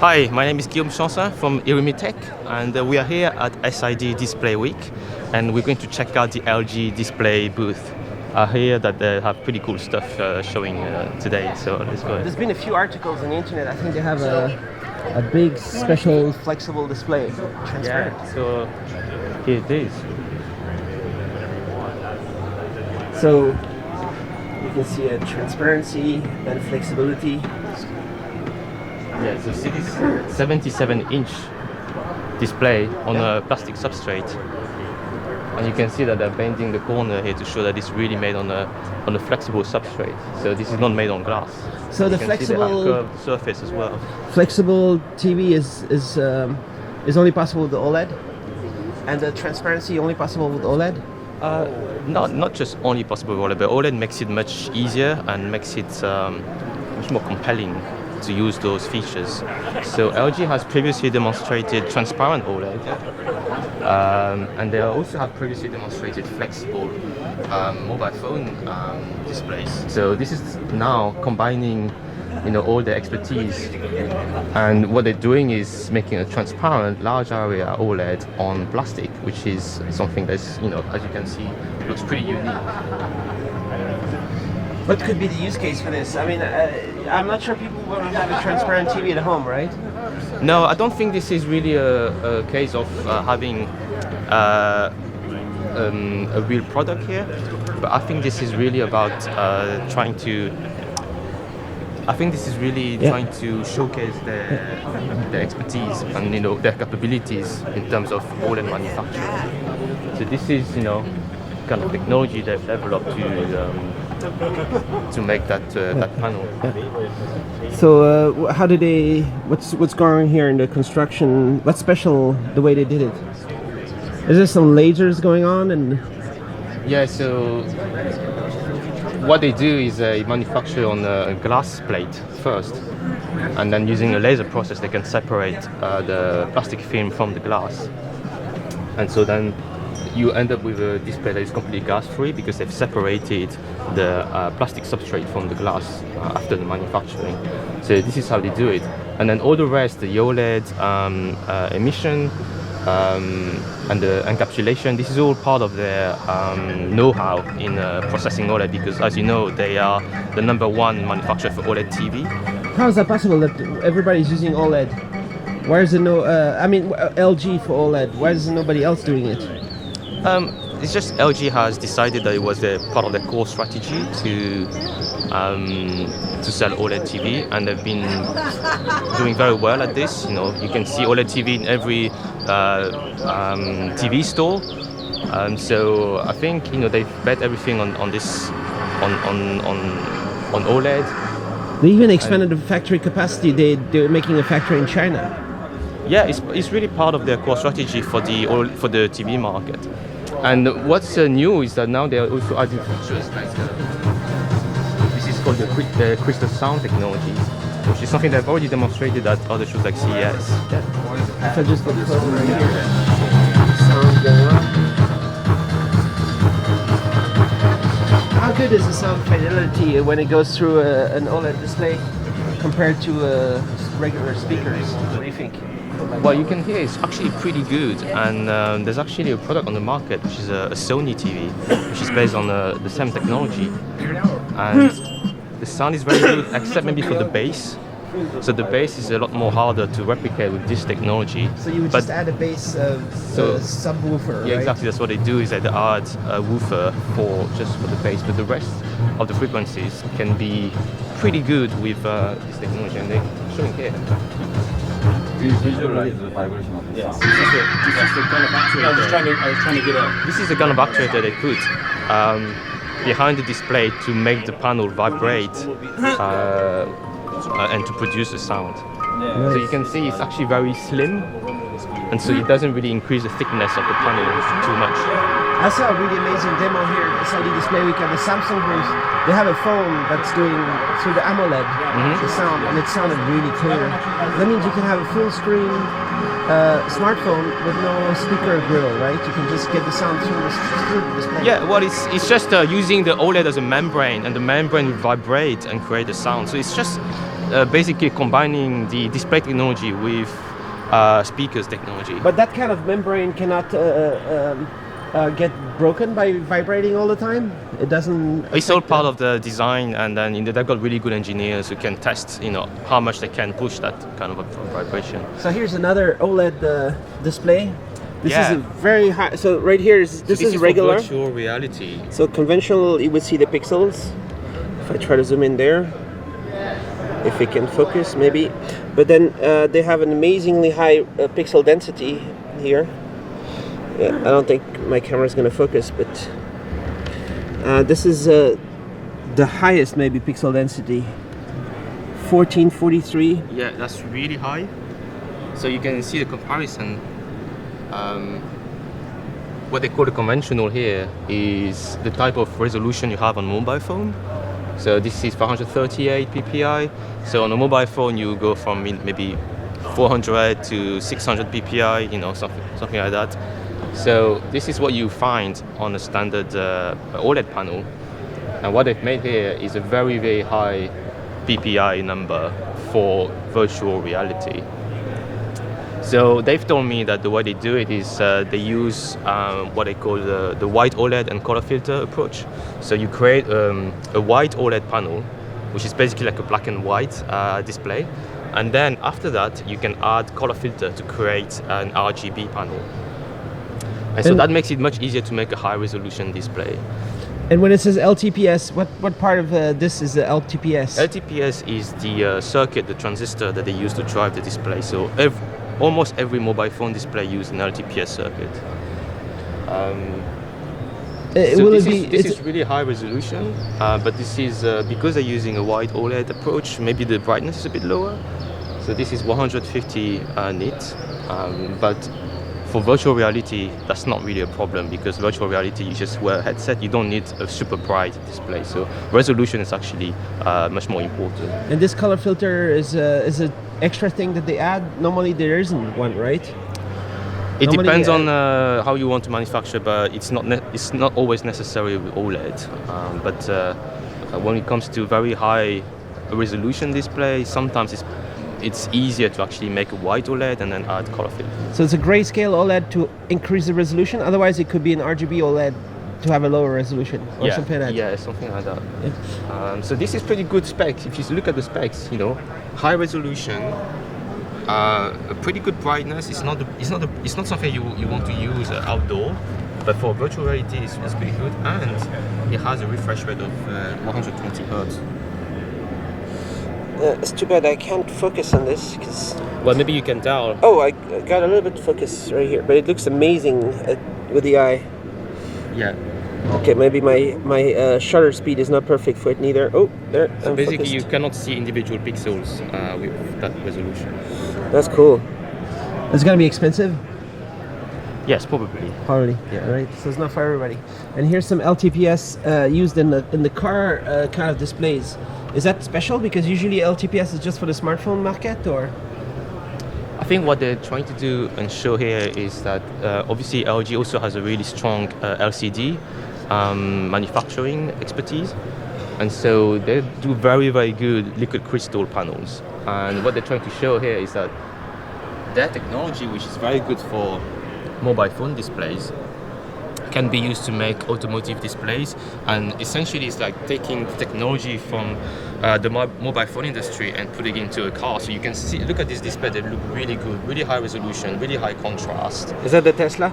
Hi, my name is Guillaume Chansin from Tech, and we are here at SID Display Week, and we're going to check out the LG display booth. I hear that they have pretty cool stuff showing today, so let's go. There's been a few articles on the internet. I think they have a big special flexible display, transparent. Yeah, so here it is. So you can see a transparency and flexibility. Yeah, so see this 77-inch display on a plastic substrate, and you can see that they're bending the corner here to show that it's really made on a flexible substrate. So this is not made on glass. So the flexible curved surface as well. Flexible TV is only possible with the OLED, and the transparency only possible with OLED. Not just only possible with OLED, but OLED makes it much easier and makes it much more compelling to use those features. So LG has previously demonstrated transparent OLED, and they also have previously demonstrated flexible mobile phone displays. So this is now combining, all the expertise, and what they're doing is making a transparent large area OLED on plastic, which is something that's, as you can see, looks pretty unique. What could be the use case for this? I mean, I'm not sure people want to have a transparent TV at home, right? No, I don't think this is really a case of having a real product here, but I think this is really about trying to showcase their expertise and their capabilities in terms of OLED manufacturing. So this is kind of technology they've developed to make that panel. So how did they? What's going on here in the construction? What's special the way they did it? Is there some lasers going on? And yeah, so what they do is they manufacture on a glass plate first, and then using a laser process they can separate the plastic film from the glass, and so then you end up with a display that is completely gas-free because they've separated the plastic substrate from the glass after the manufacturing. So this is how they do it. And then all the rest, the OLED emission and the encapsulation, this is all part of their know-how in processing OLED, because as you know, they are the #1 manufacturer for OLED TV. How is that possible that everybody's using OLED? Why is there no, LG for OLED, why is nobody else doing it? It's just LG has decided that it was part of their core strategy to sell OLED TV, and they've been doing very well at this. You can see OLED TV in every TV store. So I think they've bet everything on this on OLED. They even expanded the factory capacity. They're making a factory in China. Yeah, it's really part of their core strategy for the TV market. And what's new is that now they are also adding features like this is called the crystal sound technology, which is something they've already demonstrated at other shows like CES. Yeah. So just get closer right here. Sound going on. How good is the sound fidelity when it goes through an OLED display compared to regular speakers? What do you think? Well, you can hear it's actually pretty good, and there's actually a product on the market which is a Sony TV, which is based on the same technology, and the sound is very good, except maybe for the bass. So the bass is a lot more harder to replicate with this technology. So you would just add a bass subwoofer, yeah, right? exactly. That's what they do, is that they add a woofer just for the bass, but the rest of the frequencies can be pretty good with this technology, and they're showing here. Visualize the vibration of the Yes, sound. this is the kind of actuator. I was trying to get a. This is the kind of actuator they put behind the display to make the panel vibrate and to produce a sound. So you can see it's actually very slim. and so it doesn't really increase the thickness of the panel too much. I saw a really amazing demo here at SID Display Week at the Samsung booth. They have a phone that's doing through the AMOLED the sound, and it sounded really clear. That means you can have a full screen smartphone with no speaker grill, right? You can just get the sound through the display. Yeah, well, it's just using the OLED as a membrane, and the membrane will vibrate and create the sound. So it's just basically combining the display technology with speakers technology. But that kind of membrane cannot get broken by vibrating all the time? It doesn't... It's all part of the design, and then they've got really good engineers who can test, how much they can push that kind of a vibration. So here's another OLED display. This Yeah. is a very high... So right here, this is regular. For virtual reality. So conventional, you would see the pixels. If I try to zoom in there, if it can focus, maybe. But then they have an amazingly high pixel density here. Yeah, I don't think my camera is going to focus, but this is the highest maybe pixel density, 1443. Yeah, that's really high. So you can see the comparison. What they call the conventional here is the type of resolution you have on mobile phone. So this is 438 ppi. So on a mobile phone you go from maybe 400 to 600 ppi, something like that. So this is what you find on a standard OLED panel, and what they've made here is a very, very high PPI number for virtual reality. So they've told me that the way they do it is they use what they call the white OLED and color filter approach. So you create a white OLED panel, which is basically like a black and white display, and then after that you can add color filter to create an RGB panel. And so that makes it much easier to make a high resolution display. And when it says LTPS, what part of this is the LTPS? LTPS is the circuit, the transistor that they use to drive the display. So almost every mobile phone display uses an LTPS circuit. So this is really high resolution, but this is because they're using a white OLED approach, maybe the brightness is a bit lower. So this is 150 nits, but for virtual reality, that's not really a problem, because virtual reality, you just wear a headset, you don't need a super bright display. So resolution is actually much more important. And this color filter is an extra thing that they add? Normally there isn't one, right? It depends on how you want to manufacture, but it's not always necessary with OLED. But when it comes to very high resolution display, sometimes it's easier to actually make a white OLED and then add color filter. So it's a grayscale OLED to increase the resolution. Otherwise, it could be an RGB OLED to have a lower resolution or something like that. Yeah, something like that. Yeah. So this is pretty good specs. If you look at the specs, high resolution, a pretty good brightness. It's not something you want to use outdoor, but for virtual reality, it's pretty good, and it has a refresh rate of 120 hertz. It's too bad I can't focus on this because... Well, maybe you can tell. Oh, I got a little bit of focus right here, but it looks amazing with the eye. Yeah. Okay, maybe my shutter speed is not perfect for it neither. Oh, there. So basically, you cannot see individual pixels with that resolution. That's cool. It's gonna be expensive. Yes, probably. Probably. Yeah. Right. So it's not for everybody. And here's some LTPS used in the car kind of displays. Is that special? Because usually LTPS is just for the smartphone market, or? I think what they're trying to do and show here is that obviously LG also has a really strong LCD manufacturing expertise, and so they do very, very good liquid crystal panels. And what they're trying to show here is that their technology, which is very good for mobile phone displays, can be used to make automotive displays, and essentially it's like taking the technology from the mobile phone industry and putting it into a car. So you can see, look at this display, they look really good, really high resolution, really high contrast. Is that the Tesla?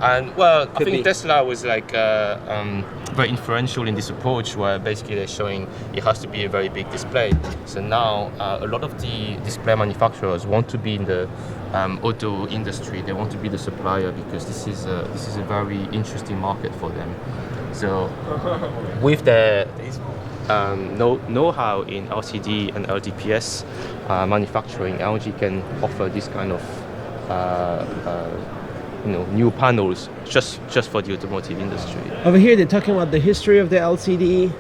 And well, I think Tesla was like very influential in this approach, where basically they're showing it has to be a very big display. So now a lot of the display manufacturers want to be in the auto industry. They want to be the supplier because this is a very interesting market for them. So with their know-how in LCD and LTPS manufacturing, LG can offer this kind of new panels just for the automotive industry. Over here, they're talking about the history of the LCD,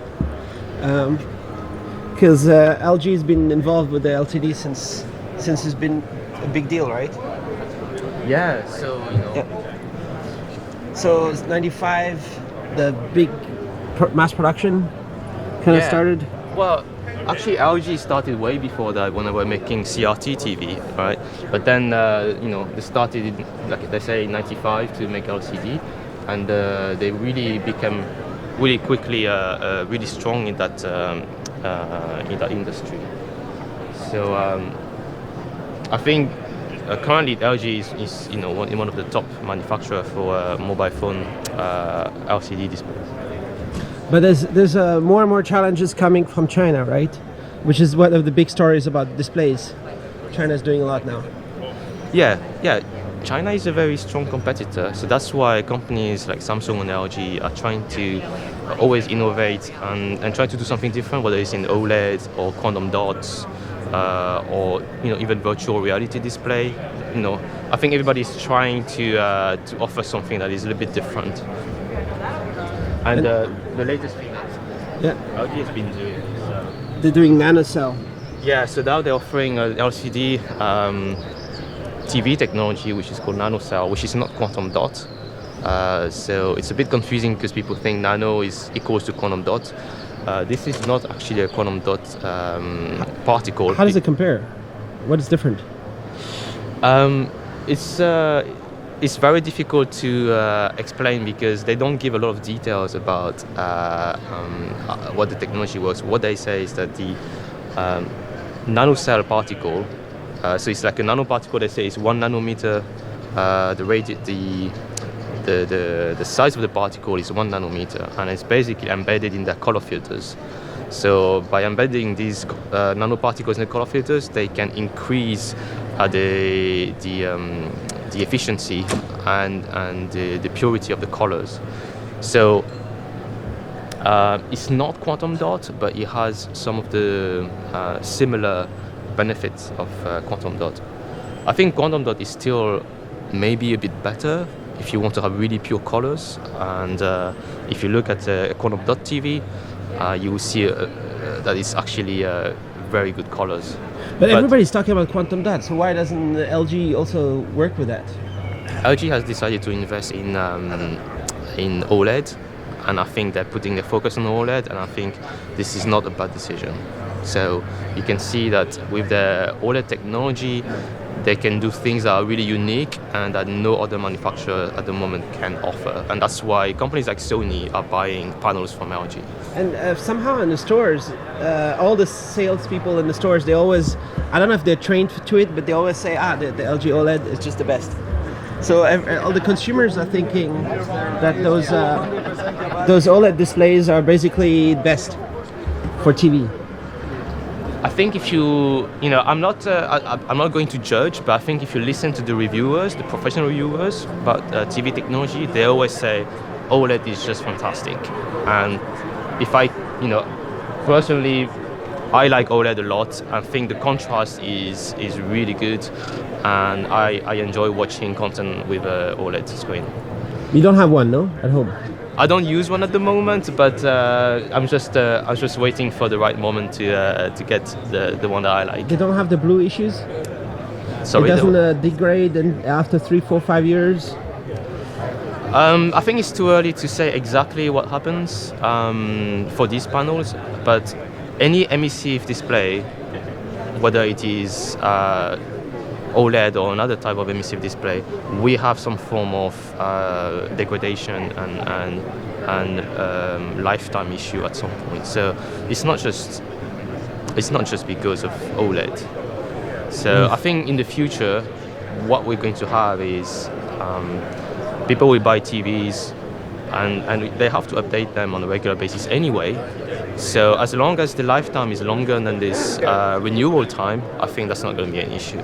because LG has been involved with the LCD since it's been a big deal, right? Yeah. So Yeah. So it's 95, the big mass production kind of started. Well, actually, LG started way before that when they were making CRT TV, right? But then, they started, like they say, in '95 to make LCD, and they really became really quickly really strong in that industry. So I think currently LG is one of the top manufacturers for mobile phone LCD displays. But there's more and more challenges coming from China, right? Which is one of the big stories about displays. China's doing a lot now. Yeah. China is a very strong competitor, so that's why companies like Samsung and LG are trying to always innovate and try to do something different, whether it's in OLED or quantum dots, or even virtual reality display. I think everybody's trying to offer something that is a little bit different. And the latest thing that LG has been doing is they're doing Nanocell. yeah. So now they're offering an LCD TV technology, which is called Nanocell, which is not quantum dot. So it's a bit confusing because people think nano is equals to quantum dot. This is not actually a quantum dot particle. How does it compare? What is different? It's very difficult to explain because they don't give a lot of details about what the technology was. What they say is that the nanocell particle, so it's like a nanoparticle. They say is 1 nanometer. The size of the particle is 1 nanometer, and it's basically embedded in the color filters. So by embedding these nanoparticles in the color filters, they can increase the efficiency and the purity of the colors. So it's not quantum dot, but it has some of the similar benefits of quantum dot. I think quantum dot is still maybe a bit better if you want to have really pure colors. And if you look at a quantum dot TV, you will see that it's actually very good colors. But everybody's talking about quantum dot, so why doesn't LG also work with that? LG has decided to invest in OLED, and I think they're putting the focus on OLED, and I think this is not a bad decision. So you can see that with the OLED technology, they can do things that are really unique and that no other manufacturer at the moment can offer. And that's why companies like Sony are buying panels from LG. And somehow in the stores, all the salespeople in the stores, they always, I don't know if they're trained to it, but they always say, the LG OLED is just the best. So all the consumers are thinking that those OLED displays are basically best for TV. I think if I'm not going to judge, but I think if you listen to the reviewers, the professional reviewers about TV technology, they always say OLED is just fantastic. And if I, personally, I like OLED a lot. I think the contrast is really good, and I enjoy watching content with a OLED screen. You don't have one, no, at home? I don't use one at the moment, but I'm just waiting for the right moment to get the one that I like. They don't have the blue issues? Sorry, it doesn't degrade after 3, 4, 5 years? I think it's too early to say exactly what happens for these panels, but any emissive display, whether it is OLED or another type of emissive display, we have some form of degradation and lifetime issue at some point. So it's not just because of OLED. So I think in the future, what we're going to have is people will buy TVs and they have to update them on a regular basis anyway. So as long as the lifetime is longer than this renewal time, I think that's not going to be an issue.